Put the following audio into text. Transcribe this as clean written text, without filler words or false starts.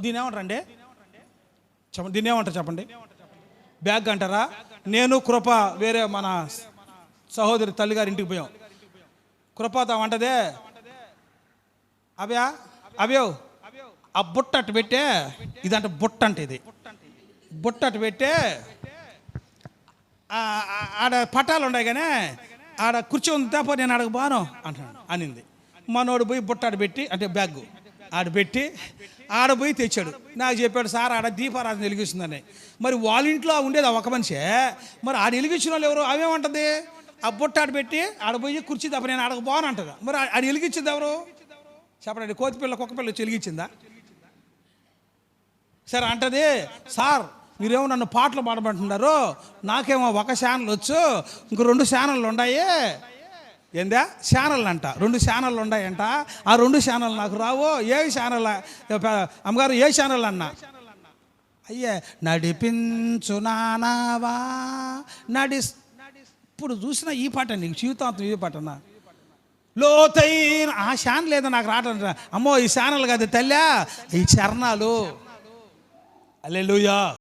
దీని ఏమంటారండి? చెప్పండి, దీన్ని ఏమంటారు చెప్పండి? బ్యాగ్ అంటారా? నేను కృప వేరే మన సహోదరి తల్లిగారి ఇంటికి పోయాం. కృపతో అంటదే, అవ్యో ఆ బుట్ట అట్టు పెట్టే, ఇదంటే బుట్ట అంటే ఇది బుట్ట అట్టు పెట్టే, ఆడ పటాలు ఉన్నాయి కానీ ఆడ కుర్చీ ఉంది తప్ప నేను ఆడకు బాను అంటున్నాను అనింది. మనోడు పోయి బుట్ట ఆడ పెట్టి, అంటే బ్యాగ్ ఆడ పెట్టి ఆడ పోయి తెచ్చాడు. నాకు చెప్పాడు, సార్ ఆడ దీపారాధన వెలిగిస్తుందని. మరి వాళ్ళ ఇంట్లో ఉండేది ఒక మనిషే, మరి ఆడ వెలిగించిన వాళ్ళు ఎవరు? అవేమంటుంది? ఆ బుట్ట ఆడ పెట్టి ఆడ పోయి కుర్చీ తప్ప నేను ఆడకు బాను అంటదా. మరి ఆడ వెలిగించింది ఎవరు చెప్పండి? కోతిపిల్ల కుక్కపిల్ల వచ్చి వెలిగించిందా? సరే అంటది, సార్ మీరేమో నన్ను పాటలు పాడమంటున్నారు, నాకేమో ఒక ఛానల్ వచ్చు, ఇంకో 2 ఛానళ్ళు ఉన్నాయి. ఏందా ఛానళ్ళు అంట? 2 ఛానళ్ళు ఉన్నాయంట. ఆ 2 ఛానల్ నాకు రావు. ఏ ఛానల్ అమ్మగారు? ఏ ఛానల్ అన్నా? అయ్యే నడిపించు నానావా ఇప్పుడు చూసినా ఈ పాట నీకు జీవితాంతం ఈ పాటనా? లోతైన ఆ ఛానల్ ఏదో నాకు రావట్లేదు. అమ్మో ఈ ఛానల్ కాదు తల్లా, ఈ చరణాలు. హల్లెలూయా.